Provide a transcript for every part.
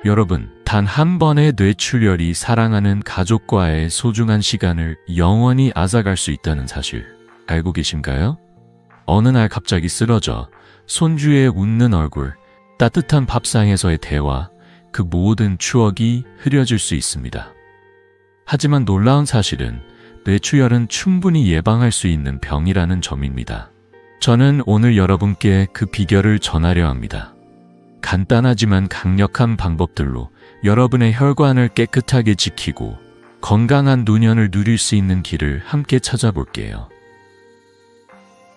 여러분, 단 한 번의 뇌출혈이 사랑하는 가족과의 소중한 시간을 영원히 앗아갈 수 있다는 사실 알고 계신가요? 어느 날 갑자기 쓰러져 손주의 웃는 얼굴, 따뜻한 밥상에서의 대화, 그 모든 추억이 흐려질 수 있습니다. 하지만 놀라운 사실은 뇌출혈은 충분히 예방할 수 있는 병이라는 점입니다. 저는 오늘 여러분께 그 비결을 전하려 합니다. 간단하지만 강력한 방법들로 여러분의 혈관을 깨끗하게 지키고 건강한 노년을 누릴 수 있는 길을 함께 찾아볼게요.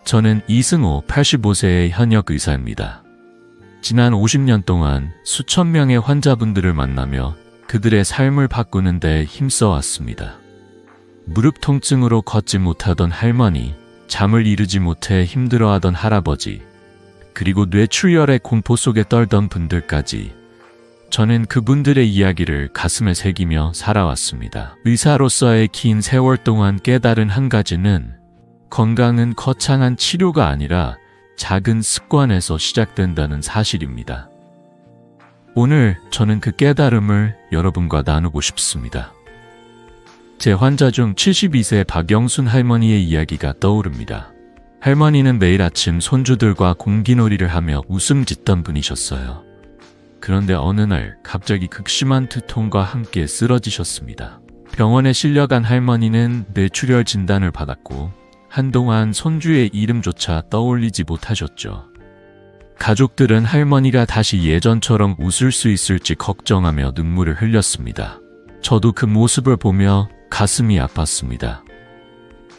저는 이승호 85세의 현역 의사입니다. 지난 50년 동안 수천 명의 환자분들을 만나며 그들의 삶을 바꾸는 데 힘써왔습니다. 무릎 통증으로 걷지 못하던 할머니, 잠을 이루지 못해 힘들어하던 할아버지, 그리고 뇌출혈의 공포 속에 떨던 분들까지 저는 그분들의 이야기를 가슴에 새기며 살아왔습니다. 의사로서의 긴 세월 동안 깨달은 한 가지는 건강은 거창한 치료가 아니라 작은 습관에서 시작된다는 사실입니다. 오늘 저는 그 깨달음을 여러분과 나누고 싶습니다. 제 환자 중 72세 박영순 할머니의 이야기가 떠오릅니다. 할머니는 매일 아침 손주들과 공기놀이를 하며 웃음 짓던 분이셨어요. 그런데 어느 날 갑자기 극심한 두통과 함께 쓰러지셨습니다. 병원에 실려간 할머니는 뇌출혈 진단을 받았고 한동안 손주의 이름조차 떠올리지 못하셨죠. 가족들은 할머니가 다시 예전처럼 웃을 수 있을지 걱정하며 눈물을 흘렸습니다. 저도 그 모습을 보며 가슴이 아팠습니다.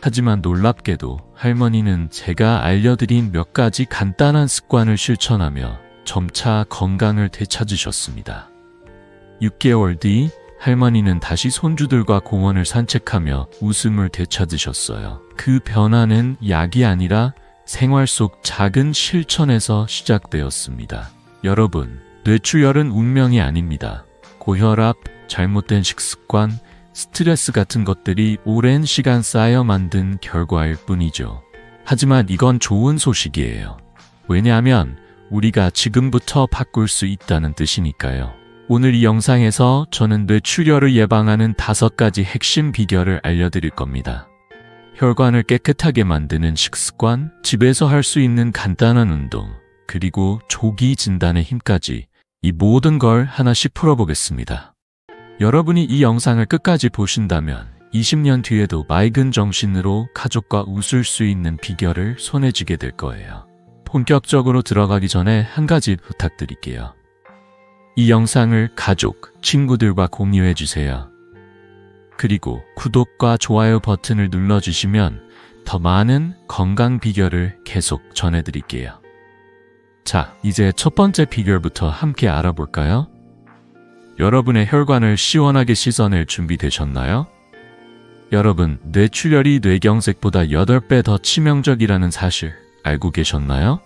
하지만 놀랍게도 할머니는 제가 알려드린 몇 가지 간단한 습관을 실천하며 점차 건강을 되찾으셨습니다. 6개월 뒤 할머니는 다시 손주들과 공원을 산책하며 웃음을 되찾으셨어요. 그 변화는 약이 아니라 생활 속 작은 실천에서 시작되었습니다. 여러분, 뇌출혈은 운명이 아닙니다. 고혈압, 잘못된 식습관, 스트레스 같은 것들이 오랜 시간 쌓여 만든 결과일 뿐이죠. 하지만 이건 좋은 소식이에요. 왜냐하면 우리가 지금부터 바꿀 수 있다는 뜻이니까요. 오늘 이 영상에서 저는 뇌출혈을 예방하는 5가지 핵심 비결을 알려드릴 겁니다. 혈관을 깨끗하게 만드는 식습관, 집에서 할 수 있는 간단한 운동, 그리고 조기 진단의 힘까지 이 모든 걸 하나씩 풀어보겠습니다. 여러분이 이 영상을 끝까지 보신다면 20년 뒤에도 맑은 정신으로 가족과 웃을 수 있는 비결을 손에 쥐게 될 거예요. 본격적으로 들어가기 전에 한 가지 부탁드릴게요. 이 영상을 가족, 친구들과 공유해 주세요. 그리고 구독과 좋아요 버튼을 눌러주시면 더 많은 건강 비결을 계속 전해드릴게요. 자, 이제 첫 번째 비결부터 함께 알아볼까요? 여러분의 혈관을 시원하게 씻어낼 준비 되셨나요? 여러분, 뇌출혈이 뇌경색보다 8배 더 치명적이라는 사실 알고 계셨나요?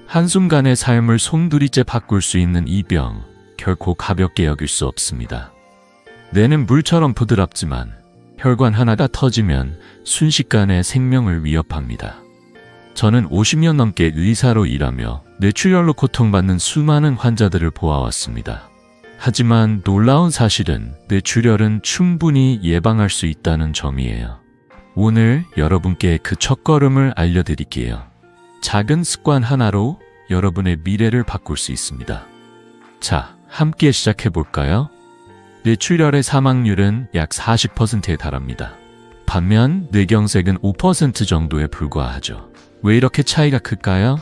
한순간의 삶을 송두리째 바꿀 수 있는 이 병, 결코 가볍게 여길 수 없습니다. 뇌는 물처럼 부드럽지만 혈관 하나가 터지면 순식간에 생명을 위협합니다. 저는 50년 넘게 의사로 일하며 뇌출혈로 고통받는 수많은 환자들을 보아왔습니다. 하지만 놀라운 사실은 뇌출혈은 충분히 예방할 수 있다는 점이에요. 오늘 여러분께 그 첫걸음을 알려드릴게요. 작은 습관 하나로 여러분의 미래를 바꿀 수 있습니다. 자, 함께 시작해볼까요? 뇌출혈의 사망률은 약 40%에 달합니다. 반면 뇌경색은 5% 정도에 불과하죠. 왜 이렇게 차이가 클까요?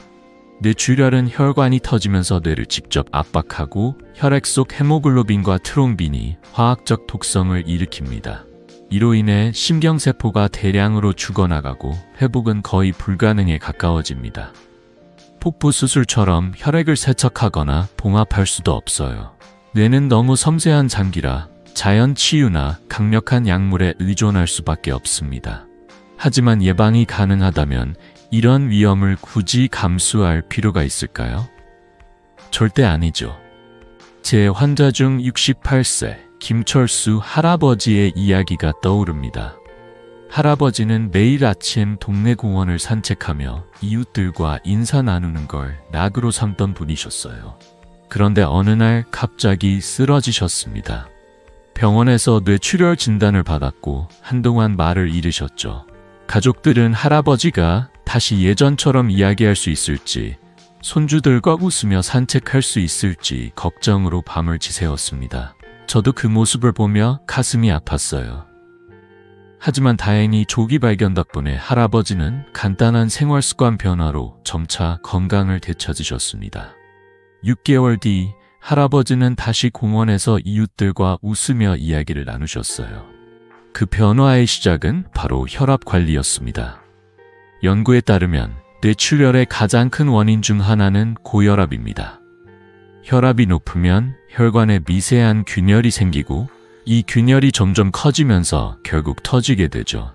뇌출혈은 혈관이 터지면서 뇌를 직접 압박하고 혈액 속 헤모글로빈과 트롬빈이 화학적 독성을 일으킵니다. 이로 인해 심경세포가 대량으로 죽어나가고 회복은 거의 불가능에 가까워집니다. 폭부 수술처럼 혈액을 세척하거나 봉합할 수도 없어요. 뇌는 너무 섬세한 장기라 자연 치유나 강력한 약물에 의존할 수밖에 없습니다. 하지만 예방이 가능하다면 이런 위험을 굳이 감수할 필요가 있을까요? 절대 아니죠. 제 환자 중 68세 김철수 할아버지의 이야기가 떠오릅니다. 할아버지는 매일 아침 동네 공원을 산책하며 이웃들과 인사 나누는 걸 낙으로 삼던 분이셨어요. 그런데 어느 날 갑자기 쓰러지셨습니다. 병원에서 뇌출혈 진단을 받았고 한동안 말을 잃으셨죠. 가족들은 할아버지가 다시 예전처럼 이야기할 수 있을지, 손주들과 웃으며 산책할 수 있을지 걱정으로 밤을 지새웠습니다. 저도 그 모습을 보며 가슴이 아팠어요. 하지만 다행히 조기 발견 덕분에 할아버지는 간단한 생활 습관 변화로 점차 건강을 되찾으셨습니다. 6개월 뒤 할아버지는 다시 공원에서 이웃들과 웃으며 이야기를 나누셨어요. 그 변화의 시작은 바로 혈압 관리였습니다. 연구에 따르면 뇌출혈의 가장 큰 원인 중 하나는 고혈압입니다. 혈압이 높으면 혈관에 미세한 균열이 생기고 이 균열이 점점 커지면서 결국 터지게 되죠.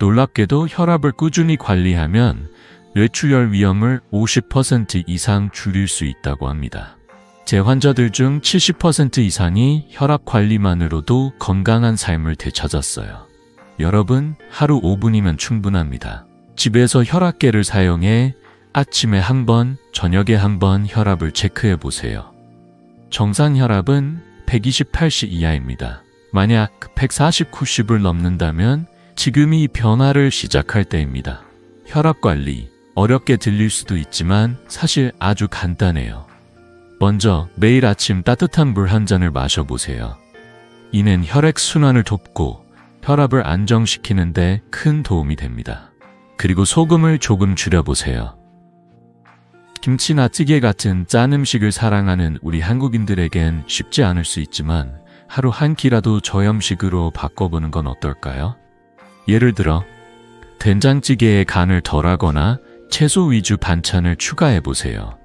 놀랍게도 혈압을 꾸준히 관리하면 뇌출혈 위험을 50% 이상 줄일 수 있다고 합니다. 제 환자들 중 70% 이상이 혈압 관리만으로도 건강한 삶을 되찾았어요. 여러분, 하루 5분이면 충분합니다. 집에서 혈압계를 사용해 아침에 한 번, 저녁에 한 번 혈압을 체크해 보세요. 정상 혈압은 128씩 이하입니다. 만약 140, 90을 넘는다면 지금이 이 변화를 시작할 때입니다. 혈압 관리, 어렵게 들릴 수도 있지만 사실 아주 간단해요. 먼저 매일 아침 따뜻한 물 한 잔을 마셔보세요. 이는 혈액순환을 돕고 혈압을 안정시키는 데 큰 도움이 됩니다. 그리고 소금을 조금 줄여보세요. 김치나 찌개 같은 짠 음식을 사랑하는 우리 한국인들에겐 쉽지 않을 수 있지만 하루 한 끼라도 저염식으로 바꿔보는 건 어떨까요? 예를 들어 된장찌개에 간을 덜하거나 채소 위주 반찬을 추가해보세요.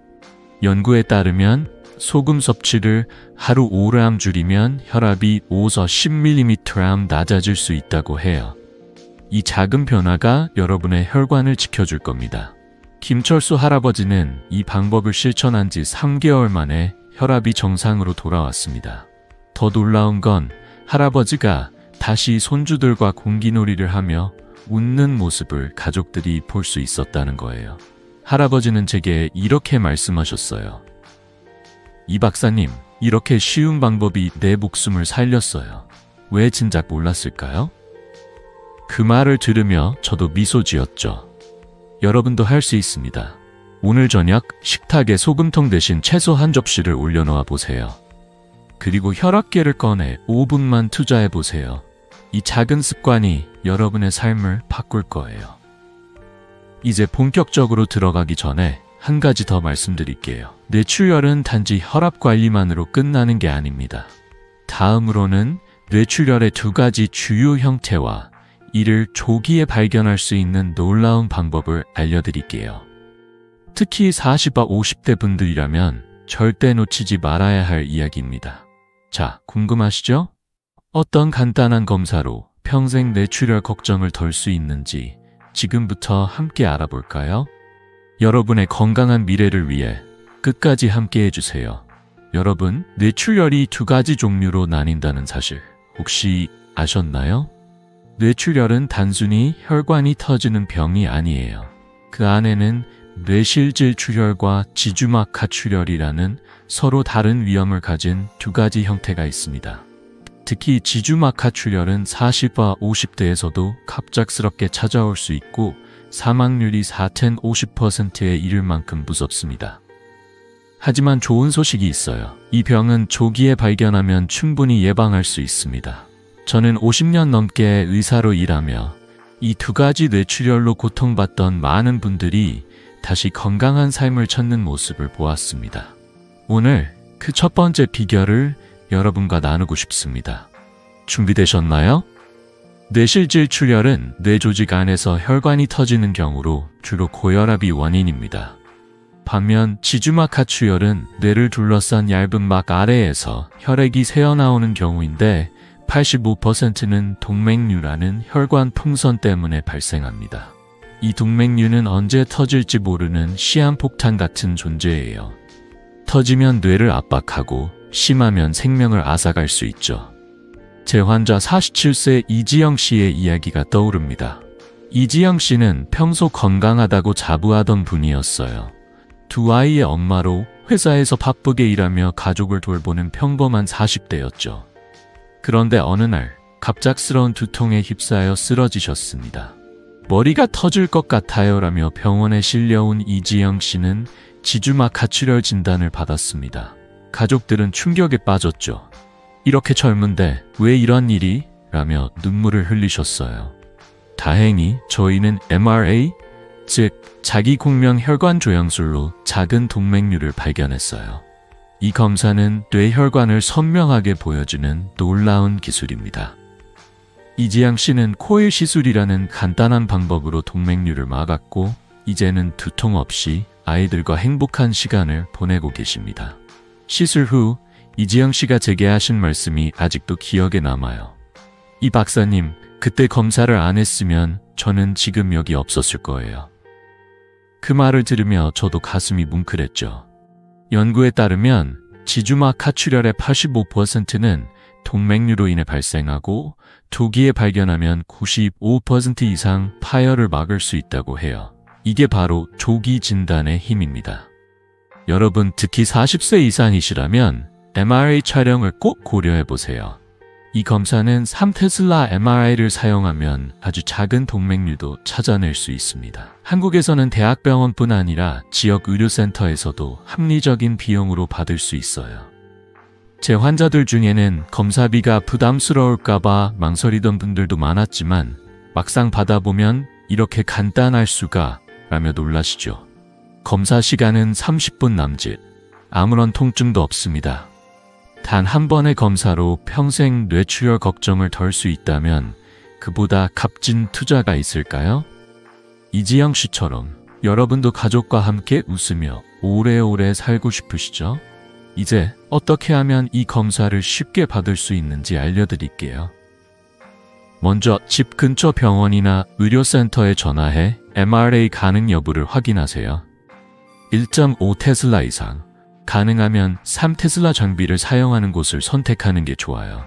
연구에 따르면 소금 섭취를 하루 5g 줄이면 혈압이 5에서 10mm 낮아질 수 있다고 해요. 이 작은 변화가 여러분의 혈관을 지켜줄 겁니다. 김철수 할아버지는 이 방법을 실천한 지 3개월 만에 혈압이 정상으로 돌아왔습니다. 더 놀라운 건 할아버지가 다시 손주들과 공기놀이를 하며 웃는 모습을 가족들이 볼 수 있었다는 거예요. 할아버지는 제게 이렇게 말씀하셨어요. 이 박사님, 이렇게 쉬운 방법이 내 목숨을 살렸어요. 왜 진작 몰랐을까요? 그 말을 들으며 저도 미소 지었죠. 여러분도 할 수 있습니다. 오늘 저녁 식탁에 소금통 대신 채소 한 접시를 올려놓아 보세요. 그리고 혈압계를 꺼내 5분만 투자해 보세요. 이 작은 습관이 여러분의 삶을 바꿀 거예요. 이제 본격적으로 들어가기 전에 한 가지 더 말씀드릴게요. 뇌출혈은 단지 혈압 관리만으로 끝나는 게 아닙니다. 다음으로는 뇌출혈의 2가지 주요 형태와 이를 조기에 발견할 수 있는 놀라운 방법을 알려드릴게요. 특히 40와 50대 분들이라면 절대 놓치지 말아야 할 이야기입니다. 자, 궁금하시죠? 어떤 간단한 검사로 평생 뇌출혈 걱정을 덜 수 있는지 지금부터 함께 알아볼까요? 여러분의 건강한 미래를 위해 끝까지 함께 해주세요. 여러분, 뇌출혈이 2가지 종류로 나뉜다는 사실 혹시 아셨나요? 뇌출혈은 단순히 혈관이 터지는 병이 아니에요. 그 안에는 뇌실질 출혈과 지주막하 출혈이라는 서로 다른 위험을 가진 2가지 형태가 있습니다. 특히 지주막하 출혈은 40와 50대에서도 갑작스럽게 찾아올 수 있고 사망률이 40~50%에 이를 만큼 무섭습니다. 하지만 좋은 소식이 있어요. 이 병은 조기에 발견하면 충분히 예방할 수 있습니다. 저는 50년 넘게 의사로 일하며 이 2가지 뇌출혈로 고통받던 많은 분들이 다시 건강한 삶을 찾는 모습을 보았습니다. 오늘 그 첫 번째 비결을 여러분과 나누고 싶습니다. 준비되셨나요? 뇌실질 출혈은 뇌 조직 안에서 혈관이 터지는 경우로 주로 고혈압이 원인입니다. 반면 지주막하 출혈은 뇌를 둘러싼 얇은 막 아래에서 혈액이 새어나오는 경우인데 85%는 동맥류라는 혈관 풍선 때문에 발생합니다. 이 동맥류는 언제 터질지 모르는 시한폭탄 같은 존재예요. 터지면 뇌를 압박하고 심하면 생명을 앗아갈 수 있죠. 제 환자 47세 이지영 씨의 이야기가 떠오릅니다. 이지영 씨는 평소 건강하다고 자부하던 분이었어요. 두 아이의 엄마로 회사에서 바쁘게 일하며 가족을 돌보는 평범한 40대였죠. 그런데 어느 날 갑작스러운 두통에 휩싸여 쓰러지셨습니다. 머리가 터질 것 같아요라며 병원에 실려온 이지영 씨는 지주막 가출혈 진단을 받았습니다. 가족들은 충격에 빠졌죠. 이렇게 젊은데 왜 이런 일이? 라며 눈물을 흘리셨어요. 다행히 저희는 MRA, 즉 자기공명 혈관 조영술로 작은 동맥류를 발견했어요. 이 검사는 뇌혈관을 선명하게 보여주는 놀라운 기술입니다. 이지영 씨는 코일 시술이라는 간단한 방법으로 동맥류를 막았고 이제는 두통 없이 아이들과 행복한 시간을 보내고 계십니다. 시술 후 이지영 씨가 제게 하신 말씀이 아직도 기억에 남아요. 이 박사님, 그때 검사를 안 했으면 저는 지금 여기 없었을 거예요. 그 말을 들으며 저도 가슴이 뭉클했죠. 연구에 따르면 지주막 가출혈의 85%는 동맥류로 인해 발생하고 조기에 발견하면 95% 이상 파열을 막을 수 있다고 해요. 이게 바로 조기 진단의 힘입니다. 여러분, 특히 40세 이상이시라면 MRI 촬영을 꼭 고려해보세요. 이 검사는 3테슬라 MRI를 사용하면 아주 작은 동맥류도 찾아낼 수 있습니다. 한국에서는 대학병원뿐 아니라 지역 의료센터에서도 합리적인 비용으로 받을 수 있어요. 제 환자들 중에는 검사비가 부담스러울까봐 망설이던 분들도 많았지만 막상 받아보면 이렇게 간단할 수가 라며 놀라시죠. 검사 시간은 30분 남짓. 아무런 통증도 없습니다. 단 한 번의 검사로 평생 뇌출혈 걱정을 덜 수 있다면 그보다 값진 투자가 있을까요? 이지영 씨처럼 여러분도 가족과 함께 웃으며 오래오래 살고 싶으시죠? 이제 어떻게 하면 이 검사를 쉽게 받을 수 있는지 알려드릴게요. 먼저 집 근처 병원이나 의료센터에 전화해 MRA 가능 여부를 확인하세요. 1.5 테슬라 이상, 가능하면 3테슬라 장비를 사용하는 곳을 선택하는 게 좋아요.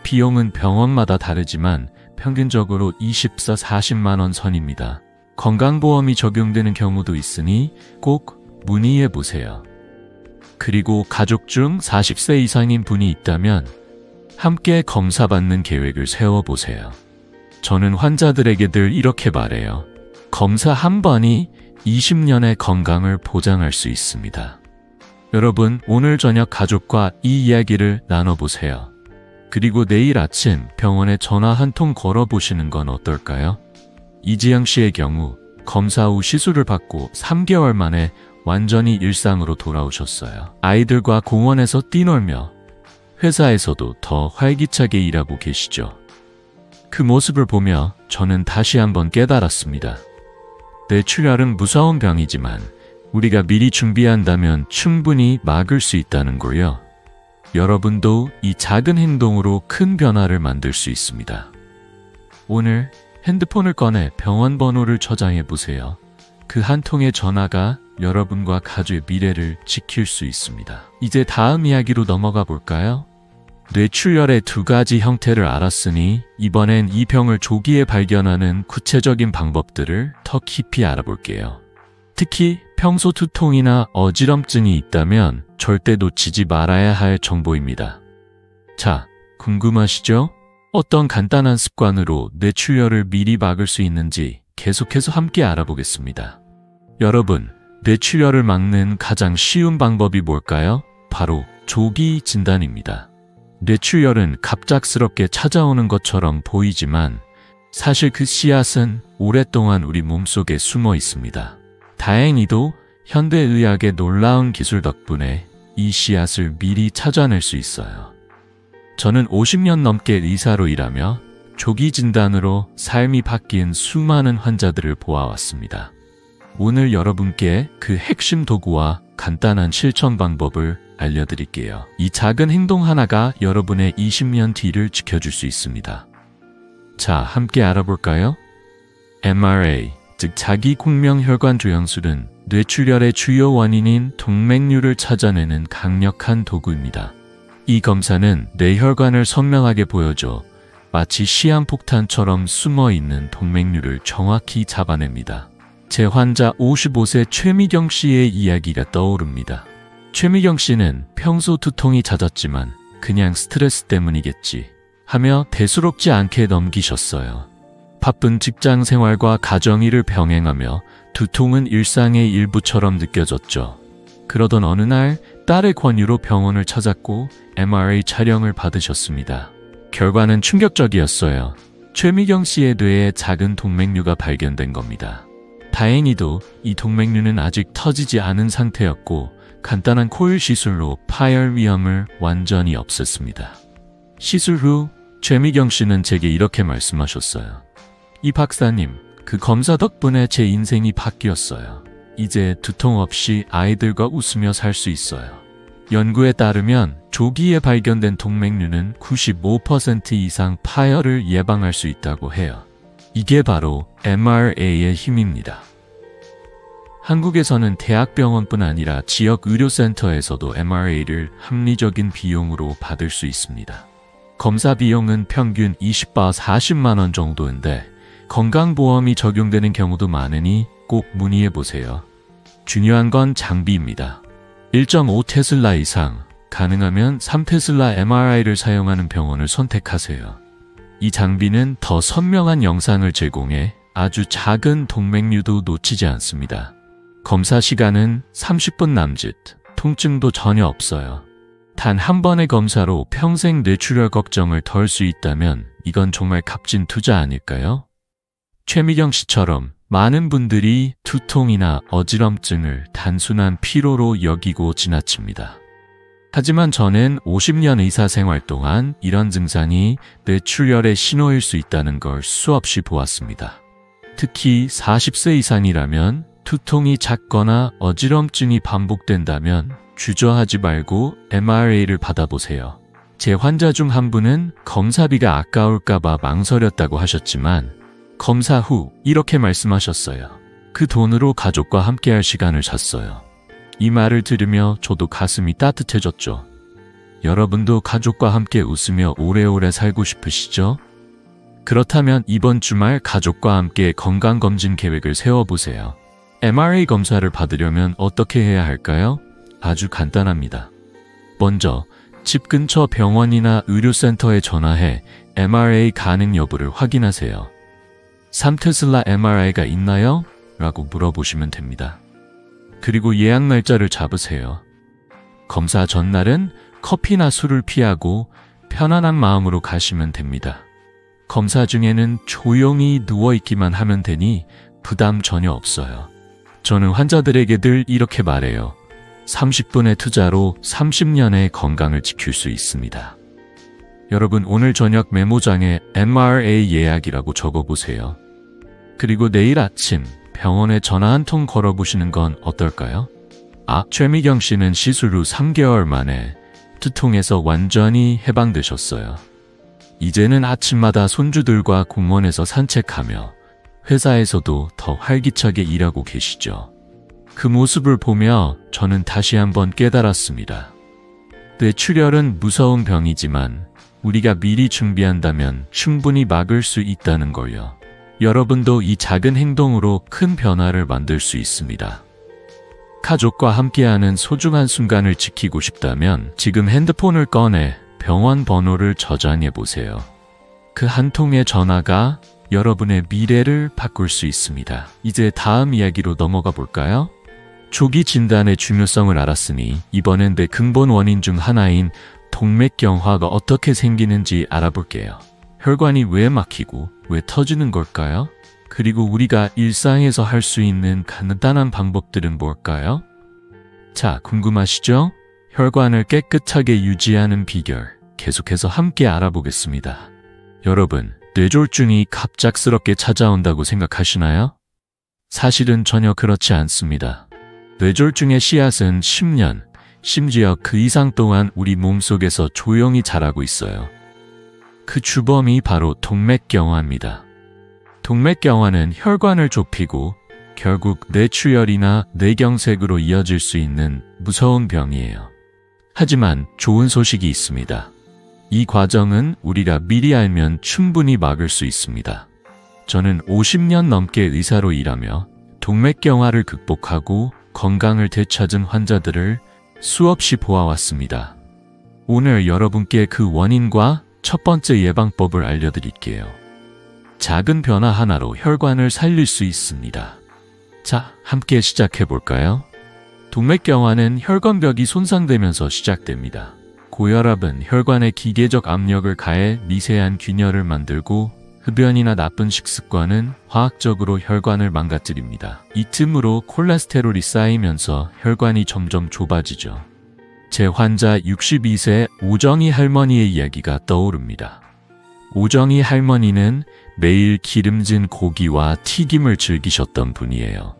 비용은 병원마다 다르지만 평균적으로 24-40만 원 선입니다. 건강보험이 적용되는 경우도 있으니 꼭 문의해 보세요. 그리고 가족 중 40세 이상인 분이 있다면 함께 검사받는 계획을 세워보세요. 저는 환자들에게 늘 이렇게 말해요. 검사 한 번이 20년의 건강을 보장할 수 있습니다. 여러분, 오늘 저녁 가족과 이 이야기를 나눠보세요. 그리고 내일 아침 병원에 전화 한 통 걸어보시는 건 어떨까요? 이지영 씨의 경우 검사 후 시술을 받고 3개월 만에 완전히 일상으로 돌아오셨어요. 아이들과 공원에서 뛰놀며 회사에서도 더 활기차게 일하고 계시죠. 그 모습을 보며 저는 다시 한번 깨달았습니다. 뇌출혈은 무서운 병이지만 우리가 미리 준비한다면 충분히 막을 수 있다는 걸요. 여러분도 이 작은 행동으로 큰 변화를 만들 수 있습니다. 오늘 핸드폰을 꺼내 병원 번호를 저장해 보세요. 그 한 통의 전화가 여러분과 가족의 미래를 지킬 수 있습니다. 이제 다음 이야기로 넘어가 볼까요? 뇌출혈의 두 가지 형태를 알았으니 이번엔 이 병을 조기에 발견하는 구체적인 방법들을 더 깊이 알아볼게요. 특히 평소 두통이나 어지럼증이 있다면 절대 놓치지 말아야 할 정보입니다. 자, 궁금하시죠? 어떤 간단한 습관으로 뇌출혈을 미리 막을 수 있는지 계속해서 함께 알아보겠습니다. 여러분, 뇌출혈을 막는 가장 쉬운 방법이 뭘까요? 바로 조기 진단입니다. 뇌출혈은 갑작스럽게 찾아오는 것처럼 보이지만 사실 그 씨앗은 오랫동안 우리 몸속에 숨어 있습니다. 다행히도 현대의학의 놀라운 기술 덕분에 이 씨앗을 미리 찾아낼 수 있어요. 저는 50년 넘게 의사로 일하며 조기 진단으로 삶이 바뀐 수많은 환자들을 보아왔습니다. 오늘 여러분께 그 핵심 도구와 간단한 실천 방법을 알려드릴게요. 이 작은 행동 하나가 여러분의 20년 뒤를 지켜줄 수 있습니다. 자, 함께 알아볼까요? MRA, 즉 자기공명혈관 조영술은 뇌출혈의 주요 원인인 동맥류를 찾아내는 강력한 도구입니다. 이 검사는 뇌혈관을 선명하게 보여줘 마치 시한폭탄처럼 숨어있는 동맥류를 정확히 잡아냅니다. 제 환자 55세 최미경 씨의 이야기가 떠오릅니다. 최미경 씨는 평소 두통이 잦았지만 그냥 스트레스 때문이겠지 하며 대수롭지 않게 넘기셨어요. 바쁜 직장 생활과 가정일을 병행하며 두통은 일상의 일부처럼 느껴졌죠. 그러던 어느 날 딸의 권유로 병원을 찾았고 MRI 촬영을 받으셨습니다. 결과는 충격적이었어요. 최미경 씨의 뇌에 작은 동맥류가 발견된 겁니다. 다행히도 이 동맥류는 아직 터지지 않은 상태였고 간단한 코일 시술로 파열 위험을 완전히 없앴습니다. 시술 후 최미경 씨는 제게 이렇게 말씀하셨어요. 이 박사님, 그 검사 덕분에 제 인생이 바뀌었어요. 이제 두통 없이 아이들과 웃으며 살 수 있어요. 연구에 따르면 조기에 발견된 동맥류는 95% 이상 파열을 예방할 수 있다고 해요. 이게 바로 MRA의 힘입니다. 한국에서는 대학병원뿐 아니라 지역 의료센터에서도 MRA를 합리적인 비용으로 받을 수 있습니다. 검사 비용은 평균 20바 40만 원 정도인데 건강보험이 적용되는 경우도 많으니 꼭 문의해보세요. 중요한 건 장비입니다. 1.5 테슬라 이상, 가능하면 3 테슬라 MRI를 사용하는 병원을 선택하세요. 이 장비는 더 선명한 영상을 제공해 아주 작은 동맥류도 놓치지 않습니다. 검사 시간은 30분 남짓, 통증도 전혀 없어요. 단 한 번의 검사로 평생 뇌출혈 걱정을 덜 수 있다면 이건 정말 값진 투자 아닐까요? 최미경 씨처럼 많은 분들이 두통이나 어지럼증을 단순한 피로로 여기고 지나칩니다. 하지만 저는 50년 의사 생활 동안 이런 증상이 뇌출혈의 신호일 수 있다는 걸 수없이 보았습니다. 특히 40세 이상이라면 두통이 잦거나 어지럼증이 반복된다면 주저하지 말고 MRA를 받아보세요. 제 환자 중 한 분은 검사비가 아까울까봐 망설였다고 하셨지만 검사 후 이렇게 말씀하셨어요. 그 돈으로 가족과 함께할 시간을 샀어요. 이 말을 들으며 저도 가슴이 따뜻해졌죠. 여러분도 가족과 함께 웃으며 오래오래 살고 싶으시죠? 그렇다면 이번 주말 가족과 함께 건강검진 계획을 세워보세요. MRA 검사를 받으려면 어떻게 해야 할까요? 아주 간단합니다. 먼저 집 근처 병원이나 의료센터에 전화해 MRA 가능 여부를 확인하세요. 3테슬라 MRI가 있나요? 라고 물어보시면 됩니다. 그리고 예약 날짜를 잡으세요. 검사 전날은 커피나 술을 피하고 편안한 마음으로 가시면 됩니다. 검사 중에는 조용히 누워있기만 하면 되니 부담 전혀 없어요. 저는 환자들에게 늘 이렇게 말해요. 30분의 투자로 30년의 건강을 지킬 수 있습니다. 여러분, 오늘 저녁 메모장에 MRA 예약이라고 적어보세요. 그리고 내일 아침 병원에 전화 한 통 걸어보시는 건 어떨까요? 최미경 씨는 시술 후 3개월 만에 두통에서 완전히 해방되셨어요. 이제는 아침마다 손주들과 공원에서 산책하며 회사에서도 더 활기차게 일하고 계시죠. 그 모습을 보며 저는 다시 한번 깨달았습니다. 뇌출혈은 무서운 병이지만 우리가 미리 준비한다면 충분히 막을 수 있다는 걸요. 여러분도 이 작은 행동으로 큰 변화를 만들 수 있습니다. 가족과 함께하는 소중한 순간을 지키고 싶다면 지금 핸드폰을 꺼내 병원 번호를 저장해 보세요. 그 한 통의 전화가 여러분의 미래를 바꿀 수 있습니다. 이제 다음 이야기로 넘어가 볼까요? 조기 진단의 중요성을 알았으니 이번엔 내 근본 원인 중 하나인 동맥경화가 어떻게 생기는지 알아볼게요. 혈관이 왜 막히고 왜 터지는 걸까요? 그리고 우리가 일상에서 할 수 있는 간단한 방법들은 뭘까요? 자, 궁금하시죠? 혈관을 깨끗하게 유지하는 비결 계속해서 함께 알아보겠습니다. 여러분, 뇌졸중이 갑작스럽게 찾아온다고 생각하시나요? 사실은 전혀 그렇지 않습니다. 뇌졸중의 씨앗은 10년, 심지어 그 이상 동안 우리 몸속에서 조용히 자라고 있어요. 그 주범이 바로 동맥경화입니다. 동맥경화는 혈관을 좁히고 결국 뇌출혈이나 뇌경색으로 이어질 수 있는 무서운 병이에요. 하지만 좋은 소식이 있습니다. 이 과정은 우리가 미리 알면 충분히 막을 수 있습니다. 저는 50년 넘게 의사로 일하며 동맥경화를 극복하고 건강을 되찾은 환자들을 수없이 보아왔습니다. 오늘 여러분께 그 원인과 첫 번째 예방법을 알려드릴게요. 작은 변화 하나로 혈관을 살릴 수 있습니다. 자, 함께 시작해볼까요? 동맥경화는 혈관벽이 손상되면서 시작됩니다. 고혈압은 혈관에 기계적 압력을 가해 미세한 균열을 만들고, 흡연이나 나쁜 식습관은 화학적으로 혈관을 망가뜨립니다. 이 틈으로 콜레스테롤이 쌓이면서 혈관이 점점 좁아지죠. 제 환자 62세 오정희 할머니의 이야기가 떠오릅니다. 오정희 할머니는 매일 기름진 고기와 튀김을 즐기셨던 분이에요.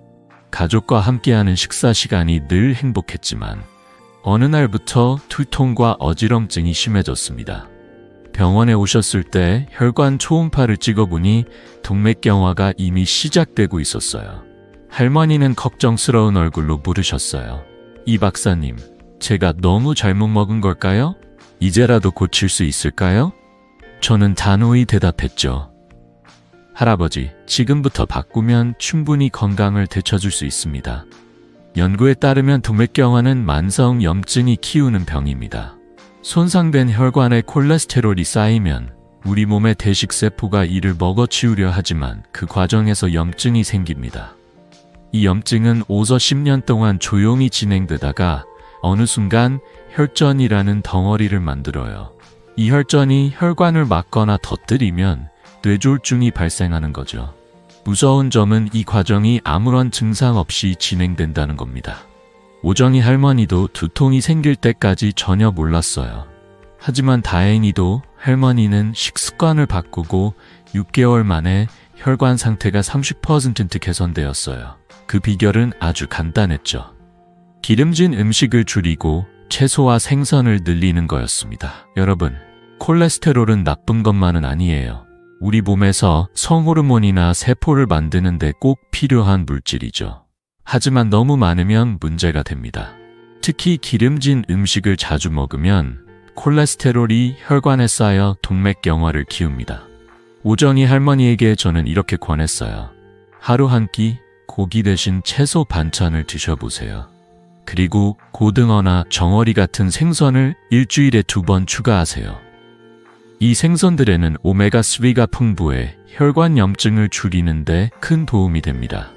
가족과 함께하는 식사 시간이 늘 행복했지만 어느 날부터 두통과 어지럼증이 심해졌습니다. 병원에 오셨을 때 혈관 초음파를 찍어보니 동맥경화가 이미 시작되고 있었어요. 할머니는 걱정스러운 얼굴로 물으셨어요. 이 박사님, 제가 너무 잘못 먹은 걸까요? 이제라도 고칠 수 있을까요? 저는 단호히 대답했죠. 할아버지, 지금부터 바꾸면 충분히 건강을 되찾을 수 있습니다. 연구에 따르면 동맥경화는 만성 염증이 키우는 병입니다. 손상된 혈관에 콜레스테롤이 쌓이면 우리 몸의 대식세포가 이를 먹어치우려 하지만 그 과정에서 염증이 생깁니다. 이 염증은 5~10년 동안 조용히 진행되다가 어느 순간 혈전이라는 덩어리를 만들어요. 이 혈전이 혈관을 막거나 터뜨리면 뇌졸중이 발생하는 거죠. 무서운 점은 이 과정이 아무런 증상 없이 진행된다는 겁니다. 오정희 할머니도 두통이 생길 때까지 전혀 몰랐어요. 하지만 다행히도 할머니는 식습관을 바꾸고 6개월 만에 혈관 상태가 30% 개선되었어요. 그 비결은 아주 간단했죠. 기름진 음식을 줄이고 채소와 생선을 늘리는 거였습니다. 여러분, 콜레스테롤은 나쁜 것만은 아니에요. 우리 몸에서 성호르몬이나 세포를 만드는 데 꼭 필요한 물질이죠. 하지만 너무 많으면 문제가 됩니다. 특히 기름진 음식을 자주 먹으면 콜레스테롤이 혈관에 쌓여 동맥경화를 키웁니다. 오정희 할머니에게 저는 이렇게 권했어요. 하루 한 끼 고기 대신 채소 반찬을 드셔보세요. 그리고 고등어나 정어리 같은 생선을 일주일에 2번 추가하세요. 이 생선들에는 오메가3가 풍부해 혈관 염증을 줄이는 데 큰 도움이 됩니다.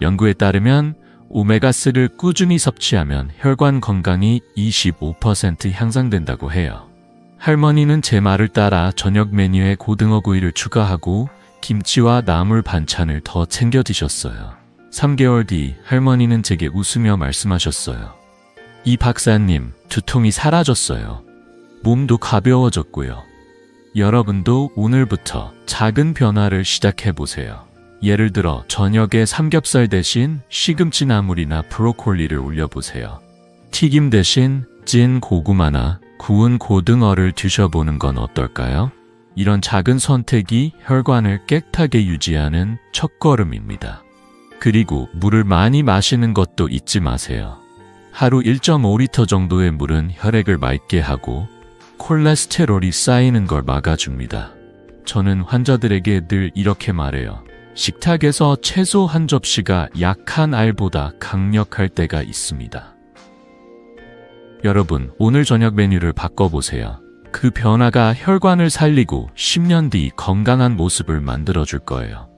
연구에 따르면 오메가3를 꾸준히 섭취하면 혈관 건강이 25% 향상된다고 해요. 할머니는 제 말을 따라 저녁 메뉴에 고등어 구이를 추가하고 김치와 나물 반찬을 더 챙겨 드셨어요. 3개월 뒤 할머니는 제게 웃으며 말씀하셨어요. 이 박사님, 두통이 사라졌어요. 몸도 가벼워졌고요. 여러분도 오늘부터 작은 변화를 시작해보세요. 예를 들어 저녁에 삼겹살 대신 시금치 나물이나 브로콜리를 올려보세요. 튀김 대신 찐 고구마나 구운 고등어를 드셔보는 건 어떨까요? 이런 작은 선택이 혈관을 깨끗하게 유지하는 첫걸음입니다. 그리고 물을 많이 마시는 것도 잊지 마세요. 하루 1.5리터 정도의 물은 혈액을 맑게 하고 콜레스테롤이 쌓이는 걸 막아줍니다. 저는 환자들에게 늘 이렇게 말해요. 식탁에서 채소 한 접시가 약한 알보다 강력할 때가 있습니다. 여러분, 오늘 저녁 메뉴를 바꿔보세요. 그 변화가 혈관을 살리고 10년 뒤 건강한 모습을 만들어줄 거예요.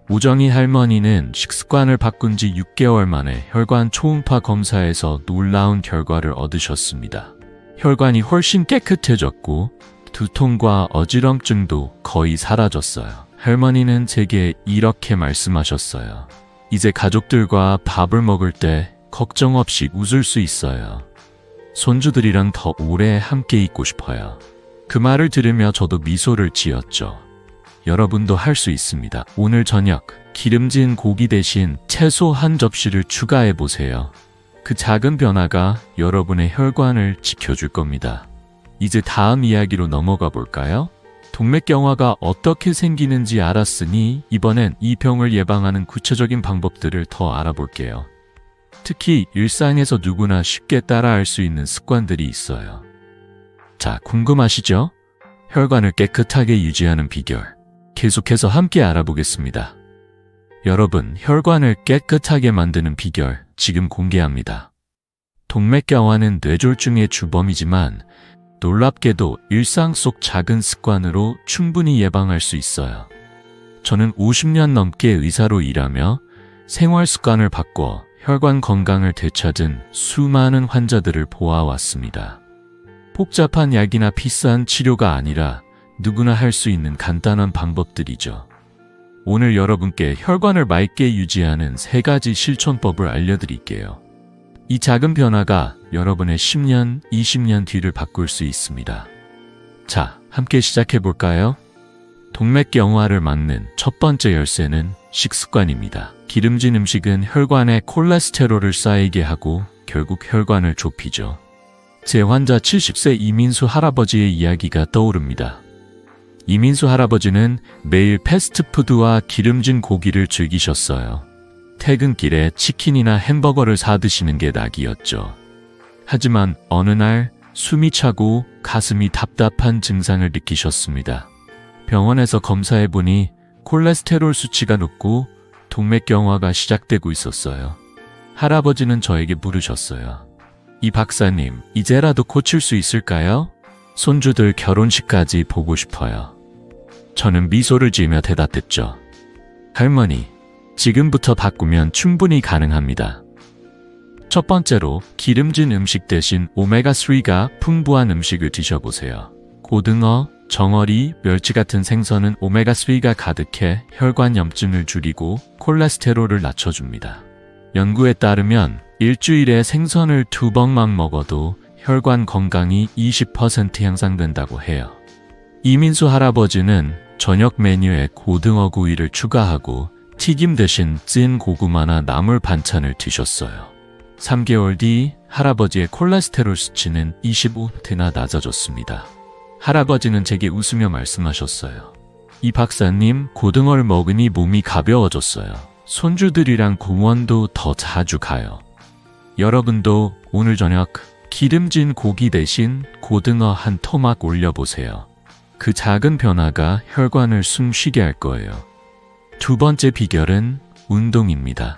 오정희 할머니는 식습관을 바꾼 지 6개월 만에 혈관 초음파 검사에서 놀라운 결과를 얻으셨습니다. 혈관이 훨씬 깨끗해졌고 두통과 어지럼증도 거의 사라졌어요. 할머니는 제게 이렇게 말씀하셨어요. 이제 가족들과 밥을 먹을 때 걱정 없이 웃을 수 있어요. 손주들이랑 더 오래 함께 있고 싶어요. 그 말을 들으며 저도 미소를 지었죠. 여러분도 할 수 있습니다. 오늘 저녁 기름진 고기 대신 채소 한 접시를 추가해 보세요. 그 작은 변화가 여러분의 혈관을 지켜줄 겁니다. 이제 다음 이야기로 넘어가 볼까요? 동맥경화가 어떻게 생기는지 알았으니 이번엔 이 병을 예방하는 구체적인 방법들을 더 알아볼게요. 특히 일상에서 누구나 쉽게 따라할 수 있는 습관들이 있어요. 자, 궁금하시죠? 혈관을 깨끗하게 유지하는 비결. 계속해서 함께 알아보겠습니다. 여러분, 혈관을 깨끗하게 만드는 비결 지금 공개합니다. 동맥경화는 뇌졸중의 주범이지만 놀랍게도 일상 속 작은 습관으로 충분히 예방할 수 있어요. 저는 50년 넘게 의사로 일하며 생활 습관을 바꿔 혈관 건강을 되찾은 수많은 환자들을 보아왔습니다. 복잡한 약이나 비싼 치료가 아니라 누구나 할 수 있는 간단한 방법들이죠. 오늘 여러분께 혈관을 맑게 유지하는 3가지 실천법을 알려드릴게요. 이 작은 변화가 여러분의 10년, 20년 뒤를 바꿀 수 있습니다. 자, 함께 시작해볼까요? 동맥경화를 막는 첫 번째 열쇠는 식습관입니다. 기름진 음식은 혈관에 콜레스테롤을 쌓이게 하고 결국 혈관을 좁히죠. 제 환자 70세 이민수 할아버지의 이야기가 떠오릅니다. 이민수 할아버지는 매일 패스트푸드와 기름진 고기를 즐기셨어요. 퇴근길에 치킨이나 햄버거를 사 드시는 게 낙이었죠. 하지만 어느 날 숨이 차고 가슴이 답답한 증상을 느끼셨습니다. 병원에서 검사해보니 콜레스테롤 수치가 높고 동맥경화가 시작되고 있었어요. 할아버지는 저에게 물으셨어요. 이 박사님, 이제라도 고칠 수 있을까요? 손주들 결혼식까지 보고 싶어요. 저는 미소를 지으며 대답했죠. 할머니, 지금부터 바꾸면 충분히 가능합니다. 첫 번째로 기름진 음식 대신 오메가3가 풍부한 음식을 드셔보세요. 고등어, 정어리, 멸치 같은 생선은 오메가3가 가득해 혈관 염증을 줄이고 콜레스테롤을 낮춰줍니다. 연구에 따르면 일주일에 생선을 2번만 먹어도 혈관 건강이 20% 향상된다고 해요. 이민수 할아버지는 저녁 메뉴에 고등어 구이를 추가하고 튀김 대신 찐 고구마나 나물 반찬을 드셨어요. 3개월 뒤 할아버지의 콜레스테롤 수치는 25나 낮아졌습니다. 할아버지는 제게 웃으며 말씀하셨어요. 이 박사님, 고등어를 먹으니 몸이 가벼워졌어요. 손주들이랑 공원도 더 자주 가요. 여러분도 오늘 저녁 기름진 고기 대신 고등어 한 토막 올려보세요. 그 작은 변화가 혈관을 숨쉬게 할 거예요. 두 번째 비결은 운동입니다.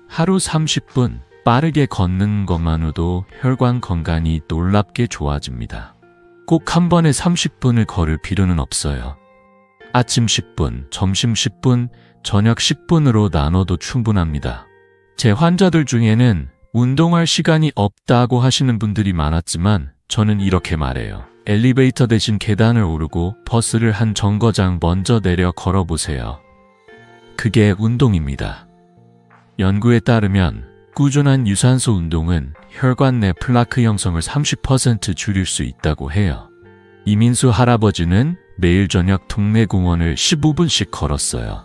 하루 30분 빠르게 걷는 것만으로도 혈관 건강이 놀랍게 좋아집니다. 꼭 한 번에 30분을 걸을 필요는 없어요. 아침 10분, 점심 10분, 저녁 10분으로 나눠도 충분합니다. 제 환자들 중에는 운동할 시간이 없다고 하시는 분들이 많았지만 저는 이렇게 말해요. 엘리베이터 대신 계단을 오르고 버스를 한 정거장 먼저 내려 걸어보세요. 그게 운동입니다. 연구에 따르면 꾸준한 유산소 운동은 혈관 내 플라크 형성을 30% 줄일 수 있다고 해요. 이민수 할아버지는 매일 저녁 동네 공원을 15분씩 걸었어요.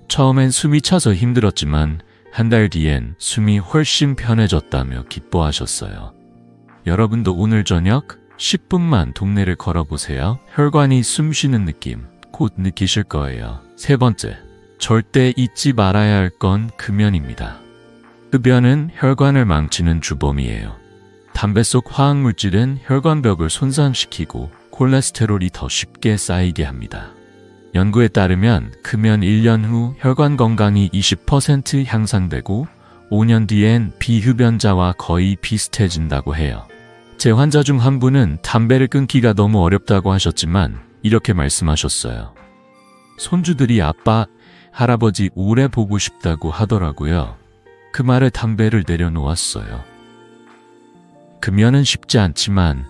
처음엔 숨이 차서 힘들었지만 한 달 뒤엔 숨이 훨씬 편해졌다며 기뻐하셨어요. 여러분도 오늘 저녁 10분만 동네를 걸어보세요. 혈관이 숨쉬는 느낌 곧 느끼실 거예요. 세 번째, 절대 잊지 말아야 할 건 금연입니다. 흡연은 혈관을 망치는 주범이에요. 담배 속 화학물질은 혈관벽을 손상시키고 콜레스테롤이 더 쉽게 쌓이게 합니다. 연구에 따르면 금연 1년 후 혈관 건강이 20% 향상되고 5년 뒤엔 비흡연자와 거의 비슷해진다고 해요. 제 환자 중 한 분은 담배를 끊기가 너무 어렵다고 하셨지만 이렇게 말씀하셨어요. 손주들이 아빠, 할아버지 오래 보고 싶다고 하더라고요. 그 말에 담배를 내려놓았어요. 금연은 쉽지 않지만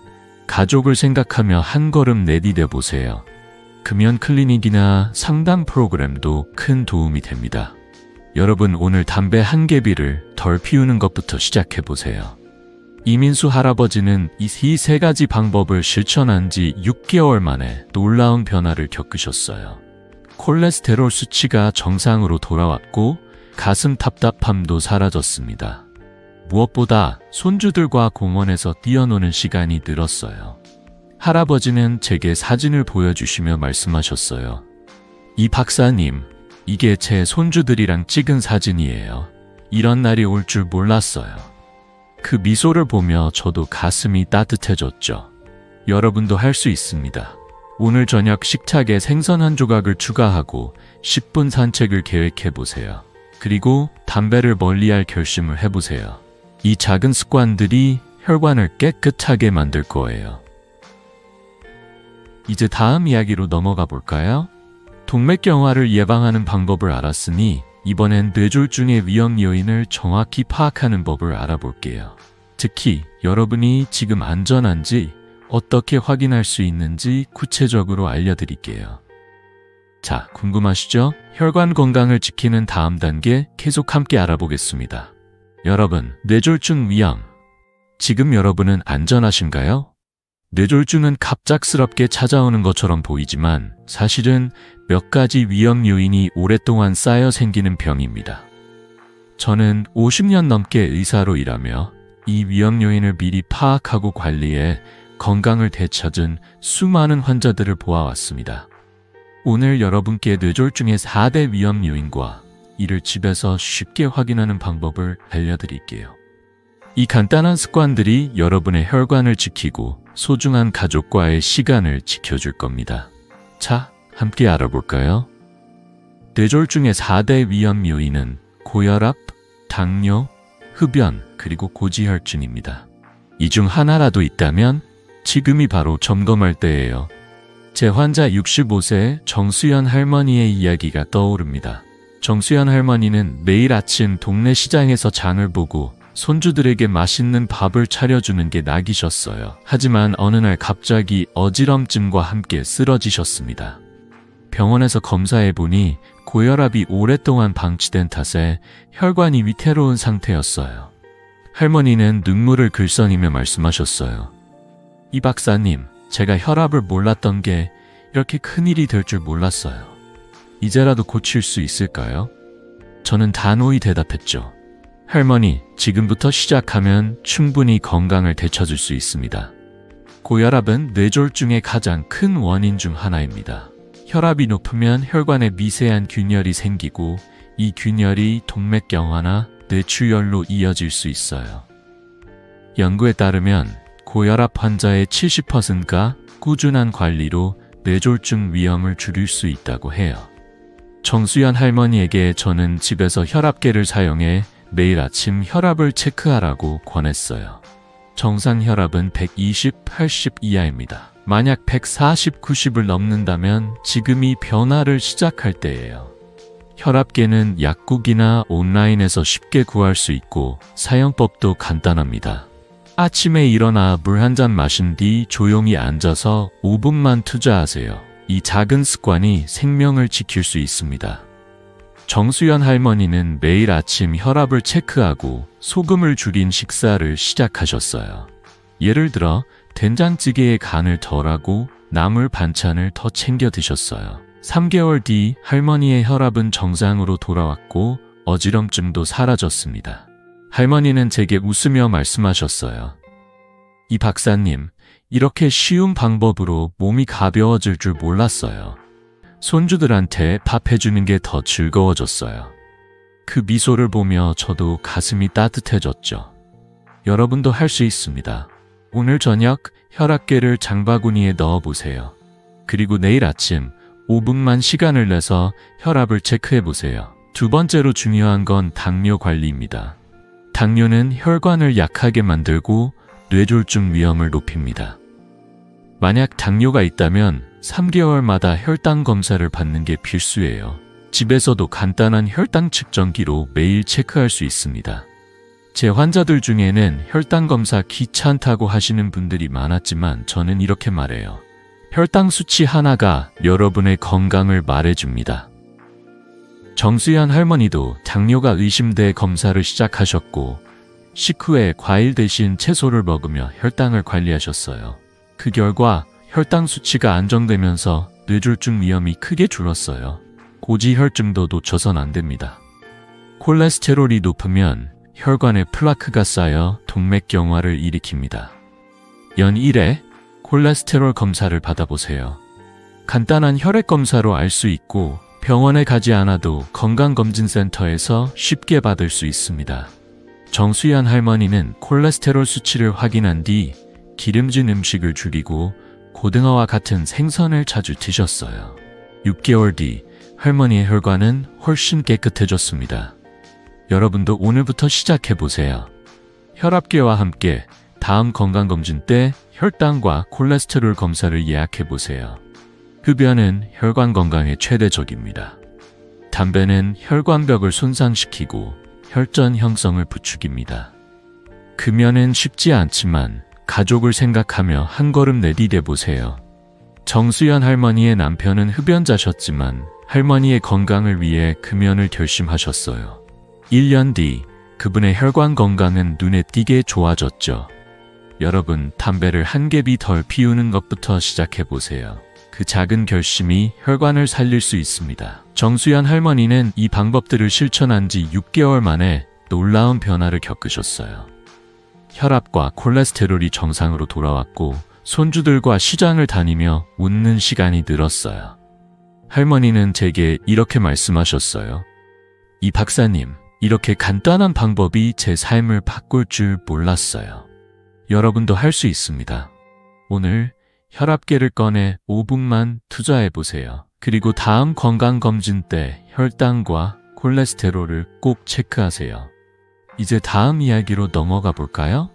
가족을 생각하며 한 걸음 내디뎌 보세요. 금연 클리닉이나 상담 프로그램도 큰 도움이 됩니다. 여러분, 오늘 담배 한 개비를 덜 피우는 것부터 시작해 보세요. 이민수 할아버지는 이 3가지 방법을 실천한 지 6개월 만에 놀라운 변화를 겪으셨어요. 콜레스테롤 수치가 정상으로 돌아왔고 가슴 답답함도 사라졌습니다. 무엇보다 손주들과 공원에서 뛰어노는 시간이 늘었어요. 할아버지는 제게 사진을 보여주시며 말씀하셨어요. 이 박사님, 이게 제 손주들이랑 찍은 사진이에요. 이런 날이 올 줄 몰랐어요. 그 미소를 보며 저도 가슴이 따뜻해졌죠. 여러분도 할 수 있습니다. 오늘 저녁 식탁에 생선 한 조각을 추가하고 10분 산책을 계획해 보세요. 그리고 담배를 멀리할 결심을 해보세요. 이 작은 습관들이 혈관을 깨끗하게 만들 거예요. 이제 다음 이야기로 넘어가 볼까요? 동맥경화를 예방하는 방법을 알았으니 이번엔 뇌졸중의 위험 요인을 정확히 파악하는 법을 알아볼게요. 특히 여러분이 지금 안전한지 어떻게 확인할 수 있는지 구체적으로 알려드릴게요. 자, 궁금하시죠? 혈관 건강을 지키는 다음 단계 계속 함께 알아보겠습니다. 여러분, 뇌졸중 위험. 지금 여러분은 안전하신가요? 뇌졸중은 갑작스럽게 찾아오는 것처럼 보이지만 사실은 몇 가지 위험 요인이 오랫동안 쌓여 생기는 병입니다. 저는 50년 넘게 의사로 일하며 이 위험 요인을 미리 파악하고 관리해 건강을 되찾은 수많은 환자들을 보아왔습니다. 오늘 여러분께 뇌졸중의 4대 위험 요인과 이를 집에서 쉽게 확인하는 방법을 알려드릴게요. 이 간단한 습관들이 여러분의 혈관을 지키고 소중한 가족과의 시간을 지켜줄 겁니다. 자, 함께 알아볼까요? 뇌졸중의 4대 위험 요인은 고혈압, 당뇨, 흡연, 그리고 고지혈증입니다. 이 중 하나라도 있다면 지금이 바로 점검할 때예요. 제 환자 65세 정수연 할머니의 이야기가 떠오릅니다. 정수연 할머니는 매일 아침 동네 시장에서 장을 보고 손주들에게 맛있는 밥을 차려주는 게 낙이셨어요. 하지만 어느 날 갑자기 어지럼증과 함께 쓰러지셨습니다. 병원에서 검사해보니 고혈압이 오랫동안 방치된 탓에 혈관이 위태로운 상태였어요. 할머니는 눈물을 글썽이며 말씀하셨어요. 이 박사님, 제가 혈압을 몰랐던 게 이렇게 큰일이 될 줄 몰랐어요. 이제라도 고칠 수 있을까요? 저는 단호히 대답했죠. 할머니, 지금부터 시작하면 충분히 건강을 되찾을 수 있습니다. 고혈압은 뇌졸중의 가장 큰 원인 중 하나입니다. 혈압이 높으면 혈관에 미세한 균열이 생기고 이 균열이 동맥경화나 뇌출혈로 이어질 수 있어요. 연구에 따르면 고혈압 환자의 70%가 꾸준한 관리로 뇌졸중 위험을 줄일 수 있다고 해요. 정수연 할머니에게 저는 집에서 혈압계를 사용해 매일 아침 혈압을 체크하라고 권했어요. 정상 혈압은 120, 80 이하입니다. 만약 140, 90을 넘는다면 지금이 변화를 시작할 때예요. 혈압계는 약국이나 온라인에서 쉽게 구할 수 있고 사용법도 간단합니다. 아침에 일어나 물 한 잔 마신 뒤 조용히 앉아서 5분만 투자하세요. 이 작은 습관이 생명을 지킬 수 있습니다. 정수연 할머니는 매일 아침 혈압을 체크하고 소금을 줄인 식사를 시작하셨어요. 예를 들어 된장찌개에 간을 덜하고 나물 반찬을 더 챙겨 드셨어요. 3개월 뒤 할머니의 혈압은 정상으로 돌아왔고 어지럼증도 사라졌습니다. 할머니는 제게 웃으며 말씀하셨어요. 이 박사님, 이렇게 쉬운 방법으로 몸이 가벼워질 줄 몰랐어요. 손주들한테 밥 해주는 게 더 즐거워졌어요. 그 미소를 보며 저도 가슴이 따뜻해졌죠. 여러분도 할 수 있습니다. 오늘 저녁 혈압계를 장바구니에 넣어보세요. 그리고 내일 아침 5분만 시간을 내서 혈압을 체크해보세요. 두 번째로 중요한 건 당뇨 관리입니다. 당뇨는 혈관을 약하게 만들고 뇌졸중 위험을 높입니다. 만약 당뇨가 있다면 3개월마다 혈당 검사를 받는 게 필수예요. 집에서도 간단한 혈당 측정기로 매일 체크할 수 있습니다. 제 환자들 중에는 혈당 검사 귀찮다고 하시는 분들이 많았지만 저는 이렇게 말해요. 혈당 수치 하나가 여러분의 건강을 말해줍니다. 정수연 할머니도 당뇨가 의심돼 검사를 시작하셨고 식후에 과일 대신 채소를 먹으며 혈당을 관리하셨어요. 그 결과 혈당 수치가 안정되면서 뇌졸중 위험이 크게 줄었어요. 고지혈증도 놓쳐선 안 됩니다. 콜레스테롤이 높으면 혈관에 플라크가 쌓여 동맥경화를 일으킵니다. 연 1회 콜레스테롤 검사를 받아보세요. 간단한 혈액 검사로 알 수 있고 병원에 가지 않아도 건강검진센터에서 쉽게 받을 수 있습니다. 정수연 할머니는 콜레스테롤 수치를 확인한 뒤 기름진 음식을 줄이고 고등어와 같은 생선을 자주 드셨어요. 6개월 뒤 할머니의 혈관은 훨씬 깨끗해졌습니다. 여러분도 오늘부터 시작해보세요. 혈압계와 함께 다음 건강검진 때 혈당과 콜레스테롤 검사를 예약해보세요. 흡연은 혈관 건강에 최대적입니다. 담배는 혈관벽을 손상시키고 혈전 형성을 부추깁니다. 금연은 쉽지 않지만 가족을 생각하며 한 걸음 내디뎌보세요. 정수연 할머니의 남편은 흡연자셨지만 할머니의 건강을 위해 금연을 결심하셨어요. 1년 뒤 그분의 혈관 건강은 눈에 띄게 좋아졌죠. 여러분, 담배를 한 갭이 덜 피우는 것부터 시작해보세요. 그 작은 결심이 혈관을 살릴 수 있습니다. 정수연 할머니는 이 방법들을 실천한 지 6개월 만에 놀라운 변화를 겪으셨어요. 혈압과 콜레스테롤이 정상으로 돌아왔고 손주들과 시장을 다니며 웃는 시간이 늘었어요. 할머니는 제게 이렇게 말씀하셨어요. 이 박사님, 이렇게 간단한 방법이 제 삶을 바꿀 줄 몰랐어요. 여러분도 할 수 있습니다. 오늘 혈압계를 꺼내 5분만 투자해보세요. 그리고 다음 건강검진 때 혈당과 콜레스테롤을 꼭 체크하세요. 이제 다음 이야기로 넘어가 볼까요?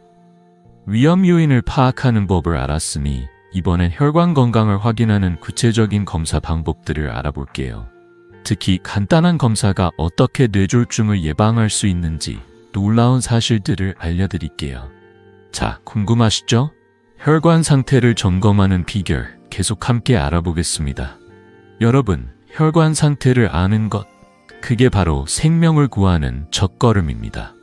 위험 요인을 파악하는 법을 알았으니 이번엔 혈관 건강을 확인하는 구체적인 검사 방법들을 알아볼게요. 특히 간단한 검사가 어떻게 뇌졸중을 예방할 수 있는지 놀라운 사실들을 알려드릴게요. 자, 궁금하시죠? 혈관 상태를 점검하는 비결 계속 함께 알아보겠습니다. 여러분, 혈관 상태를 아는 것, 그게 바로 생명을 구하는 첫걸음입니다.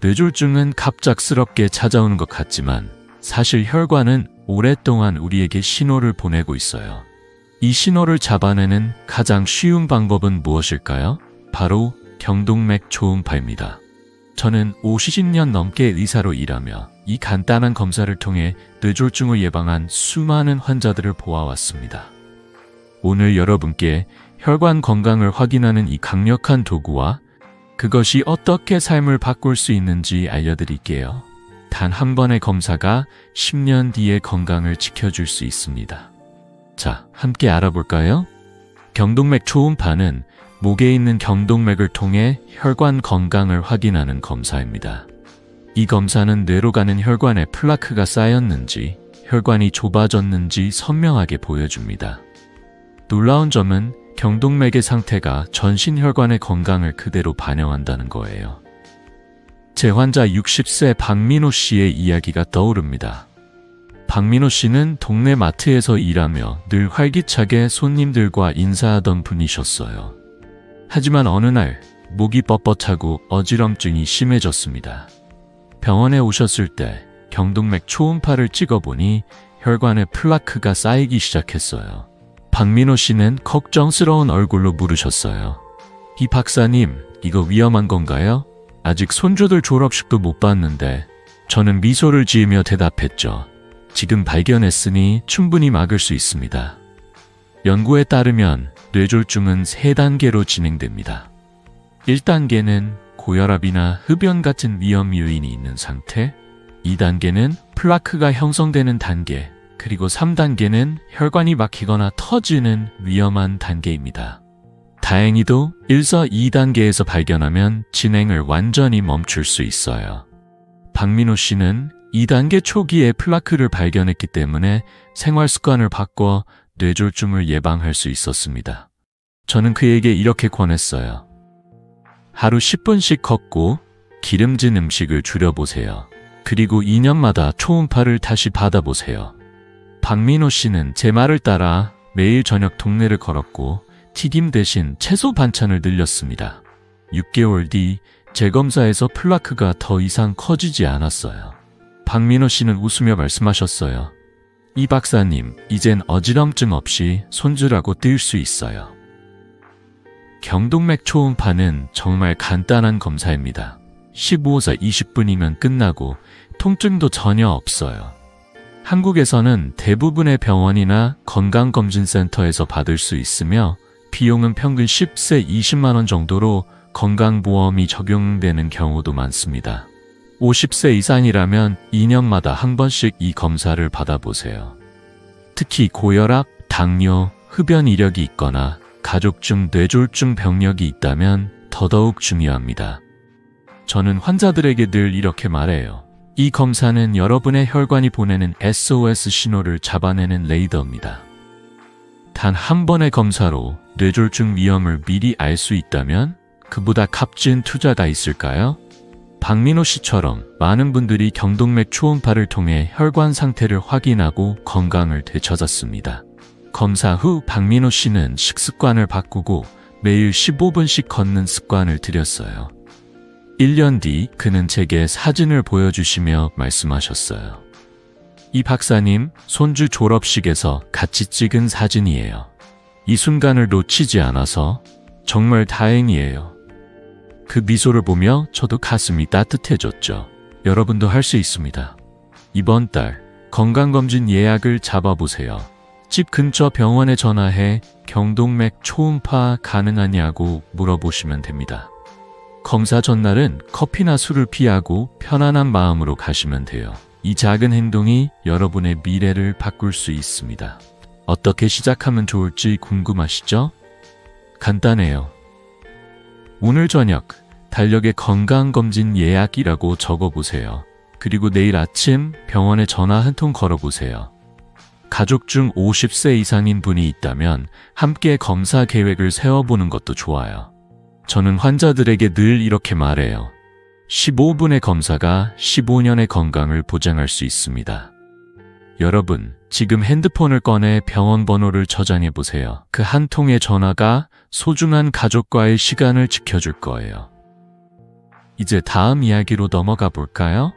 뇌졸중은 갑작스럽게 찾아오는 것 같지만 사실 혈관은 오랫동안 우리에게 신호를 보내고 있어요. 이 신호를 잡아내는 가장 쉬운 방법은 무엇일까요? 바로 경동맥 초음파입니다. 저는 50년 넘게 의사로 일하며 이 간단한 검사를 통해 뇌졸중을 예방한 수많은 환자들을 보아왔습니다. 오늘 여러분께 혈관 건강을 확인하는 이 강력한 도구와 그것이 어떻게 삶을 바꿀 수 있는지 알려드릴게요. 단 한 번의 검사가 10년 뒤의 건강을 지켜줄 수 있습니다. 자, 함께 알아볼까요? 경동맥 초음파는 목에 있는 경동맥을 통해 혈관 건강을 확인하는 검사입니다. 이 검사는 뇌로 가는 혈관에 플라크가 쌓였는지, 혈관이 좁아졌는지 선명하게 보여줍니다. 놀라운 점은 경동맥의 상태가 전신 혈관의 건강을 그대로 반영한다는 거예요. 제 환자 60세 박민호 씨의 이야기가 떠오릅니다. 박민호 씨는 동네 마트에서 일하며 늘 활기차게 손님들과 인사하던 분이셨어요. 하지만 어느 날 목이 뻣뻣하고 어지럼증이 심해졌습니다. 병원에 오셨을 때 경동맥 초음파를 찍어보니 혈관에 플라크가 쌓이기 시작했어요. 박민호 씨는 걱정스러운 얼굴로 물으셨어요. 이 박사님, 이거 위험한 건가요? 아직 손주들 졸업식도 못 봤는데. 저는 미소를 지으며 대답했죠. 지금 발견했으니 충분히 막을 수 있습니다. 연구에 따르면 뇌졸중은 3단계로 진행됩니다. 1단계는 고혈압이나 흡연 같은 위험 요인이 있는 상태, 2단계는 플라크가 형성되는 단계, 그리고 3단계는 혈관이 막히거나 터지는 위험한 단계입니다. 다행히도 1서 2단계에서 발견하면 진행을 완전히 멈출 수 있어요. 박민호 씨는 2단계 초기에 플라크를 발견했기 때문에 생활 습관을 바꿔 뇌졸중을 예방할 수 있었습니다. 저는 그에게 이렇게 권했어요. 하루 10분씩 걷고 기름진 음식을 줄여보세요. 그리고 2년마다 초음파를 다시 받아보세요. 박민호 씨는 제 말을 따라 매일 저녁 동네를 걸었고 튀김 대신 채소 반찬을 늘렸습니다. 6개월 뒤 재검사에서 플라크가 더 이상 커지지 않았어요. 박민호 씨는 웃으며 말씀하셨어요. 이 박사님, 이젠 어지럼증 없이 손주라고 뛸 수 있어요. 경동맥 초음파는 정말 간단한 검사입니다. 15에서 20분이면 끝나고 통증도 전혀 없어요. 한국에서는 대부분의 병원이나 건강검진센터에서 받을 수 있으며 비용은 평균 10세 20만 원 정도로 건강보험이 적용되는 경우도 많습니다. 50세 이상이라면 2년마다 한 번씩 이 검사를 받아보세요. 특히 고혈압, 당뇨, 흡연 이력이 있거나 가족 중 뇌졸중 병력이 있다면 더더욱 중요합니다. 저는 환자들에게 늘 이렇게 말해요. 이 검사는 여러분의 혈관이 보내는 SOS 신호를 잡아내는 레이더입니다. 단 한 번의 검사로 뇌졸중 위험을 미리 알 수 있다면 그보다 값진 투자가 있을까요? 박민호 씨처럼 많은 분들이 경동맥 초음파를 통해 혈관 상태를 확인하고 건강을 되찾았습니다. 검사 후 박민호 씨는 식습관을 바꾸고 매일 15분씩 걷는 습관을 들였어요. 1년 뒤 그는 제게 사진을 보여주시며 말씀하셨어요. 이 박사님, 손주 졸업식에서 같이 찍은 사진이에요. 이 순간을 놓치지 않아서 정말 다행이에요. 그 미소를 보며 저도 가슴이 따뜻해졌죠. 여러분도 할 수 있습니다. 이번 달 건강검진 예약을 잡아보세요. 집 근처 병원에 전화해 경동맥 초음파 가능하냐고 물어보시면 됩니다. 검사 전날은 커피나 술을 피하고 편안한 마음으로 가시면 돼요. 이 작은 행동이 여러분의 미래를 바꿀 수 있습니다. 어떻게 시작하면 좋을지 궁금하시죠? 간단해요. 오늘 저녁 달력에 건강검진 예약이라고 적어보세요. 그리고 내일 아침 병원에 전화 한 통 걸어보세요. 가족 중 50세 이상인 분이 있다면 함께 검사 계획을 세워보는 것도 좋아요. 저는 환자들에게 늘 이렇게 말해요. 15분의 검사가 15년의 건강을 보장할 수 있습니다. 여러분, 지금 핸드폰을 꺼내 병원 번호를 저장해 보세요. 그 한 통의 전화가 소중한 가족과의 시간을 지켜줄 거예요. 이제 다음 이야기로 넘어가 볼까요?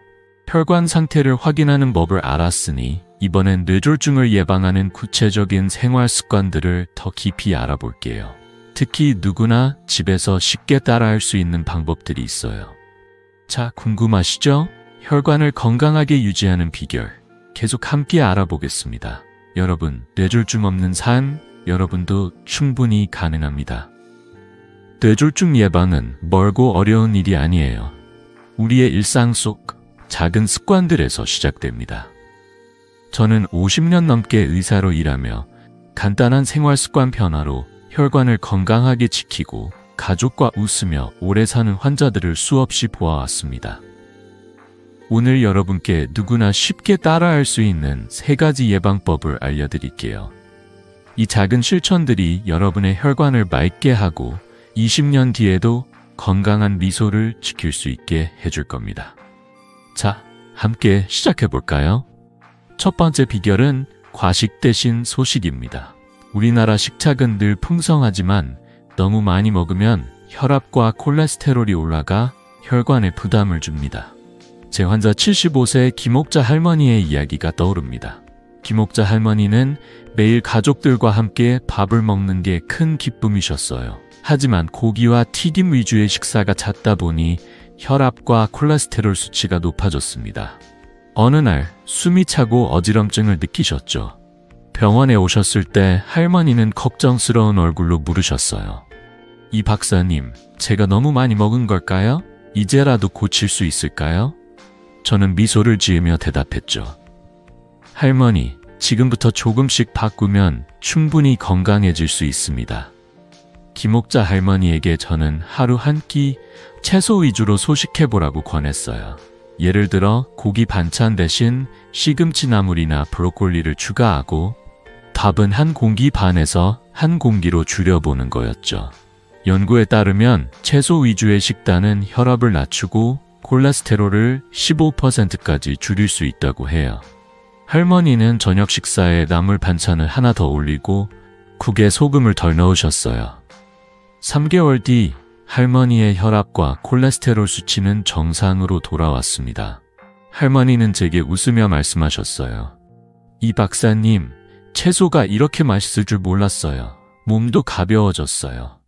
혈관 상태를 확인하는 법을 알았으니 이번엔 뇌졸중을 예방하는 구체적인 생활 습관들을 더 깊이 알아볼게요. 특히 누구나 집에서 쉽게 따라할 수 있는 방법들이 있어요. 자, 궁금하시죠? 혈관을 건강하게 유지하는 비결 계속 함께 알아보겠습니다. 여러분, 뇌졸중 없는 삶, 여러분도 충분히 가능합니다. 뇌졸중 예방은 멀고 어려운 일이 아니에요. 우리의 일상 속 작은 습관들에서 시작됩니다. 저는 50년 넘게 의사로 일하며 간단한 생활 습관 변화로 혈관을 건강하게 지키고 가족과 웃으며 오래 사는 환자들을 수없이 보아왔습니다. 오늘 여러분께 누구나 쉽게 따라할 수 있는 3가지 예방법을 알려드릴게요. 이 작은 실천들이 여러분의 혈관을 맑게 하고 20년 뒤에도 건강한 미소를 지킬 수 있게 해줄 겁니다. 자, 함께 시작해볼까요? 첫 번째 비결은 과식 대신 소식입니다. 우리나라 식탁은 늘 풍성하지만 너무 많이 먹으면 혈압과 콜레스테롤이 올라가 혈관에 부담을 줍니다. 제 환자 75세 김옥자 할머니의 이야기가 떠오릅니다. 김옥자 할머니는 매일 가족들과 함께 밥을 먹는 게 큰 기쁨이셨어요. 하지만 고기와 튀김 위주의 식사가 잦다 보니 혈압과 콜레스테롤 수치가 높아졌습니다. 어느 날 숨이 차고 어지럼증을 느끼셨죠. 병원에 오셨을 때 할머니는 걱정스러운 얼굴로 물으셨어요. 이 박사님, 제가 너무 많이 먹은 걸까요? 이제라도 고칠 수 있을까요? 저는 미소를 지으며 대답했죠. 할머니, 지금부터 조금씩 바꾸면 충분히 건강해질 수 있습니다. 김옥자 할머니에게 저는 하루 한 끼 채소 위주로 소식해보라고 권했어요. 예를 들어 고기 반찬 대신 시금치 나물이나 브로콜리를 추가하고 밥은 한 공기 반에서 한 공기로 줄여보는 거였죠. 연구에 따르면 채소 위주의 식단은 혈압을 낮추고 콜레스테롤을 15%까지 줄일 수 있다고 해요. 할머니는 저녁 식사에 나물 반찬을 하나 더 올리고 국에 소금을 덜 넣으셨어요. 3개월 뒤 할머니의 혈압과 콜레스테롤 수치는 정상으로 돌아왔습니다. 할머니는 제게 웃으며 말씀하셨어요. 이 박사님, 채소가 이렇게 맛있을 줄 몰랐어요. 몸도 가벼워졌어요.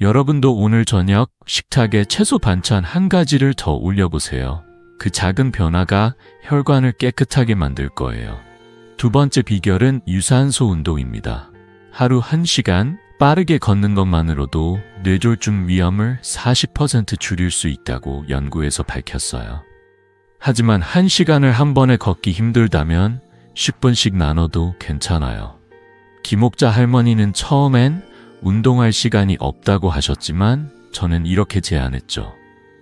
여러분도 오늘 저녁 식탁에 채소 반찬 한 가지를 더 올려보세요. 그 작은 변화가 혈관을 깨끗하게 만들 거예요. 두 번째 비결은 유산소 운동입니다. 하루 1시간 빠르게 걷는 것만으로도 뇌졸중 위험을 40% 줄일 수 있다고 연구에서 밝혔어요. 하지만 1시간을 한 번에 걷기 힘들다면 10분씩 나눠도 괜찮아요. 김옥자 할머니는 처음엔 운동할 시간이 없다고 하셨지만 저는 이렇게 제안했죠.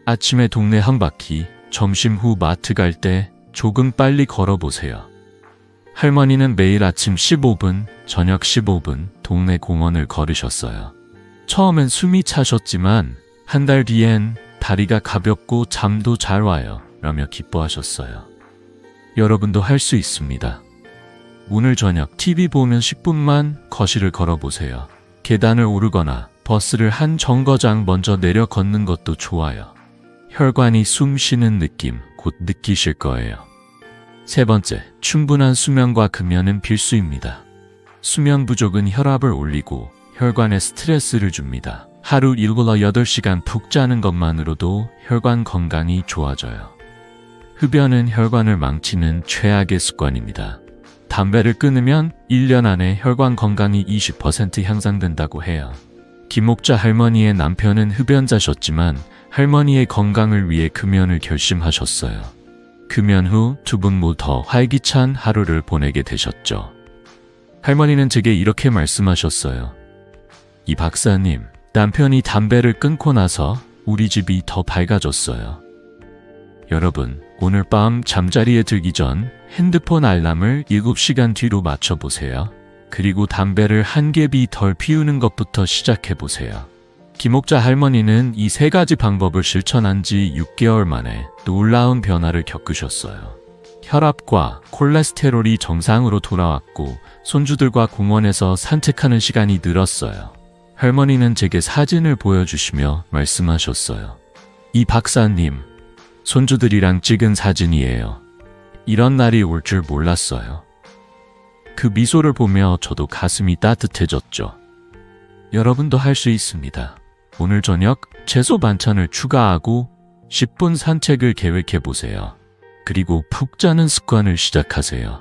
아침에 동네 한 바퀴, 점심 후 마트 갈 때 조금 빨리 걸어보세요. 할머니는 매일 아침 15분, 저녁 15분 동네 공원을 걸으셨어요. 처음엔 숨이 차셨지만 한 달 뒤엔 다리가 가볍고 잠도 잘 와요 라며 기뻐하셨어요. 여러분도 할 수 있습니다. 오늘 저녁 TV 보면 10분만 거실을 걸어보세요. 계단을 오르거나 버스를 한 정거장 먼저 내려 걷는 것도 좋아요. 혈관이 숨 쉬는 느낌 곧 느끼실 거예요. 세 번째, 충분한 수면과 금연은 필수입니다. 수면 부족은 혈압을 올리고 혈관에 스트레스를 줍니다. 하루 7-8시간 푹 자는 것만으로도 혈관 건강이 좋아져요. 흡연은 혈관을 망치는 최악의 습관입니다. 담배를 끊으면 1년 안에 혈관 건강이 20% 향상된다고 해요. 김옥자 할머니의 남편은 흡연자셨지만 할머니의 건강을 위해 금연을 결심하셨어요. 금연 후 두 분 모두 더 활기찬 하루를 보내게 되셨죠. 할머니는 제게 이렇게 말씀하셨어요. 이 박사님, 남편이 담배를 끊고 나서 우리 집이 더 밝아졌어요. 여러분, 오늘 밤 잠자리에 들기 전 핸드폰 알람을 7시간 뒤로 맞춰보세요. 그리고 담배를 한 갭이 덜 피우는 것부터 시작해보세요. 김옥자 할머니는 이 3가지 방법을 실천한 지 6개월 만에 놀라운 변화를 겪으셨어요. 혈압과 콜레스테롤이 정상으로 돌아왔고 손주들과 공원에서 산책하는 시간이 늘었어요. 할머니는 제게 사진을 보여주시며 말씀하셨어요. 이 박사님, 손주들이랑 찍은 사진이에요. 이런 날이 올 줄 몰랐어요. 그 미소를 보며 저도 가슴이 따뜻해졌죠. 여러분도 할 수 있습니다. 오늘 저녁 채소 반찬을 추가하고 10분 산책을 계획해보세요. 그리고 푹 자는 습관을 시작하세요.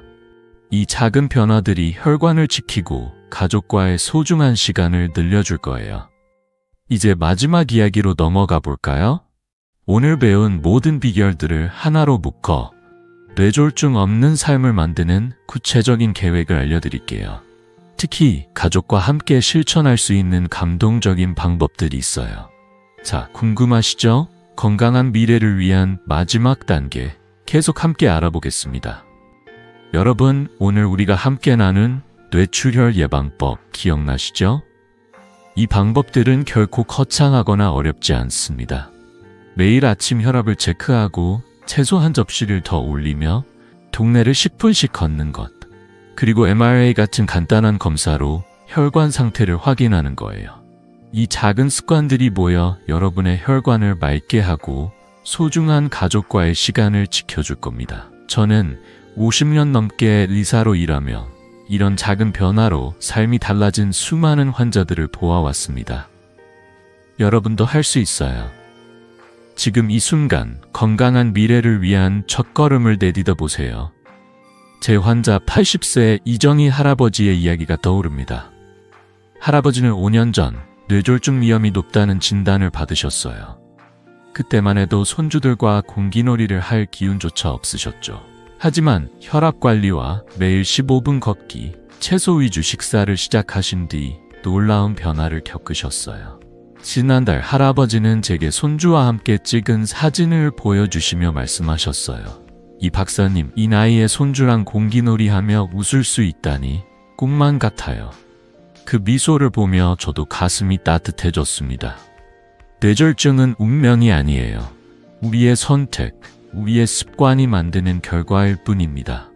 이 작은 변화들이 혈관을 지키고 가족과의 소중한 시간을 늘려줄 거예요. 이제 마지막 이야기로 넘어가 볼까요? 오늘 배운 모든 비결들을 하나로 묶어 뇌졸중 없는 삶을 만드는 구체적인 계획을 알려드릴게요. 특히 가족과 함께 실천할 수 있는 감동적인 방법들이 있어요. 자, 궁금하시죠? 건강한 미래를 위한 마지막 단계, 계속 함께 알아보겠습니다. 여러분, 오늘 우리가 함께 나눈 뇌출혈 예방법 기억나시죠? 이 방법들은 결코 거창하거나 어렵지 않습니다. 매일 아침 혈압을 체크하고 채소 한 접시를 더 올리며 동네를 10분씩 걷는 것, 그리고 MRI 같은 간단한 검사로 혈관 상태를 확인하는 거예요. 이 작은 습관들이 모여 여러분의 혈관을 맑게 하고 소중한 가족과의 시간을 지켜줄 겁니다. 저는 50년 넘게 의사로 일하며 이런 작은 변화로 삶이 달라진 수많은 환자들을 보아왔습니다. 여러분도 할 수 있어요. 지금 이 순간 건강한 미래를 위한 첫걸음을 내디뎌 보세요. 제 환자 80세 이정희 할아버지의 이야기가 떠오릅니다. 할아버지는 5년 전 뇌졸중 위험이 높다는 진단을 받으셨어요. 그때만 해도 손주들과 공기놀이를 할 기운조차 없으셨죠. 하지만 혈압 관리와 매일 15분 걷기, 채소 위주 식사를 시작하신 뒤 놀라운 변화를 겪으셨어요. 지난달 할아버지는 제게 손주와 함께 찍은 사진을 보여주시며 말씀하셨어요. 이 박사님, 이 나이에 손주랑 공기놀이하며 웃을 수 있다니 꿈만 같아요. 그 미소를 보며 저도 가슴이 따뜻해졌습니다. 뇌졸중은 운명이 아니에요. 우리의 선택, 우리의 습관이 만드는 결과일 뿐입니다.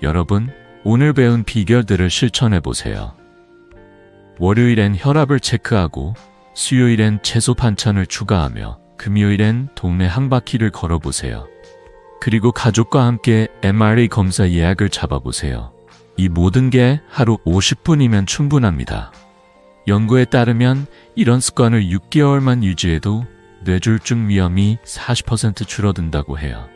여러분, 오늘 배운 비결들을 실천해보세요. 월요일엔 혈압을 체크하고 수요일엔 채소 반찬을 추가하며 금요일엔 동네 한 바퀴를 걸어보세요. 그리고 가족과 함께 MRI 검사 예약을 잡아보세요. 이 모든 게 하루 50분이면 충분합니다. 연구에 따르면 이런 습관을 6개월만 유지해도 뇌졸중 위험이 40% 줄어든다고 해요.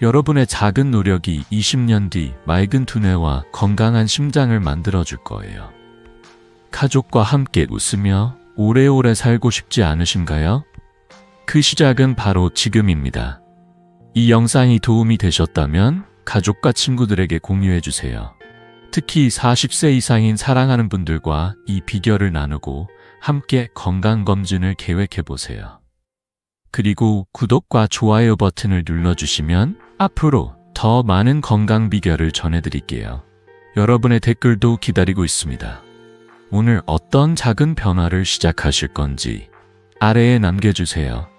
여러분의 작은 노력이 20년 뒤 맑은 두뇌와 건강한 심장을 만들어줄 거예요. 가족과 함께 웃으며 오래오래 살고 싶지 않으신가요? 그 시작은 바로 지금입니다. 이 영상이 도움이 되셨다면 가족과 친구들에게 공유해주세요. 특히 40세 이상인 사랑하는 분들과 이 비결을 나누고 함께 건강검진을 계획해보세요. 그리고 구독과 좋아요 버튼을 눌러주시면 앞으로 더 많은 건강 비결을 전해드릴게요. 여러분의 댓글도 기다리고 있습니다. 오늘 어떤 작은 변화를 시작하실 건지 아래에 남겨주세요.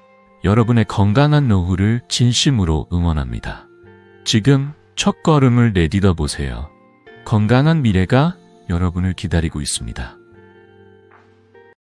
여러분의 건강한 노후를 진심으로 응원합니다. 지금 첫걸음을 내딛어 보세요. 건강한 미래가 여러분을 기다리고 있습니다.